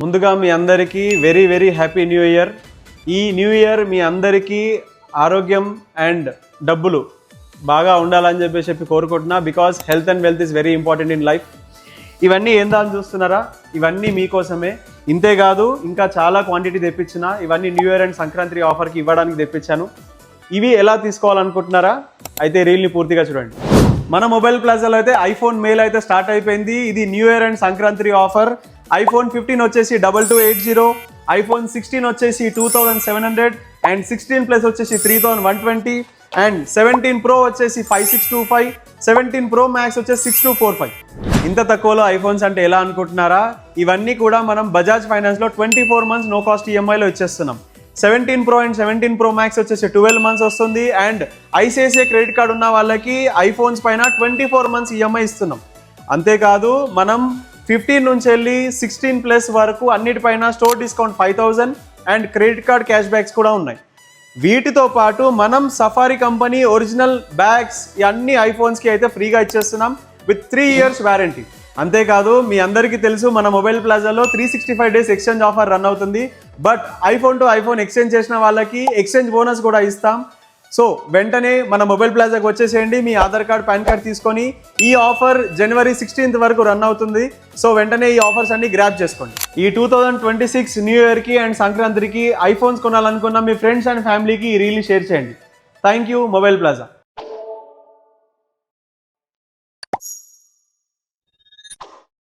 ముందుగా మీ అందరికీ very very happy new year. ఈ న్యూ ఇయర్ మీ అందరికీ ఆరోగ్యం అండ్ డబ్బులు బాగా ఉండాలని చెప్పి కోరుకుంటున్నా. Because health and wealth is very important in life. ఇవన్నీ ఏం దాని చూస్తున్నారా, ఇవన్నీ మీకోసమే. ఇంతేకాదు ఇంకా చాలా క్వాంటిటీ తెప్పించిన, ఇవన్నీ న్యూ ఇయర్ అండ్ సంక్రాంతి ఆఫర్కి ఇవ్వడానికి తెప్పించాను. ఇవి ఎలా తీసుకోవాలనుకుంటున్నారా? అయితే రీల్ని పూర్తిగా చూడండి. మన మొబైల్ ప్లాజాలో అయితే ఐఫోన్ మేల్ అయితే స్టార్ట్ అయిపోయింది. ఇది new year and Sankranti offer. IPhone 15 వచ్చేసి 2280, ఐఫోన్ 16 వచ్చేసి 2700 అండ్ 16 ప్లస్ వచ్చేసి 3120 అండ్ 17 ప్రో వచ్చేసి 5625, 17 ప్రో మ్యాక్స్ వచ్చేసి 6245. ఇంత తక్కువలో ఐఫోన్స్ అంటే ఎలా అనుకుంటున్నారా? ఇవన్నీ కూడా మనం బజాజ్ ఫైనాన్స్లో 24 మంత్స్ నో కాస్ట్ ఈఎంఐలో ఇచ్చేస్తున్నాం. 17 ప్రో అండ్ 17 ప్రో మ్యాక్స్ వచ్చేసి 12 మంత్స్ వస్తుంది. అండ్ ఐసిఐసిఐ క్రెడిట్ కార్డు ఉన్న వాళ్ళకి ఐఫోన్స్ పైన 24 మంత్స్ ఈఎంఐ ఇస్తున్నాం. అంతేకాదు మనం 15 నుంచి వెళ్ళి 16 ప్లస్ వరకు అన్నిటిపైన store discount 5000 and credit card cash backs కూడా ఉన్నాయి. వీటితో పాటు మనం సఫారీ కంపెనీ ఒరిజినల్ బ్యాగ్స్ అన్ని ఐఫోన్స్కి అయితే ఫ్రీగా ఇచ్చేస్తున్నాం విత్ 3 years వారంటీ. అంతేకాదు మీ అందరికీ తెలుసు మన మొబైల్ ప్లాజాలో 365 days ఎక్స్చేంజ్ ఆఫర్ రన్ అవుతుంది. But iPhone to iPhone exchange చేసిన వాళ్ళకి ఎక్స్చేంజ్ బోనస్ కూడా ఇస్తాం. సో వెంటనే మన మొబైల్ ప్లాజాకి వచ్చేసేయండి. మీ ఆధార్ కార్డ్, పాన్ కార్డ్ తీసుకొని ఈ ఆఫర్ January 16th వరకు రన్ అవుతుంది. సో వెంటనే ఈ ఆఫర్స్ అన్ని గ్రాప్ చేసుకోండి. ఈ 2026 న్యూ ఇయర్కి అండ్ సంక్రాంతికి ఐఫోన్స్ కొనాలనుకున్న మీ ఫ్రెండ్స్ అండ్ ఫ్యామిలీకి ఈ రీల్ని షేర్ చేయండి. Thank you mobile plaza.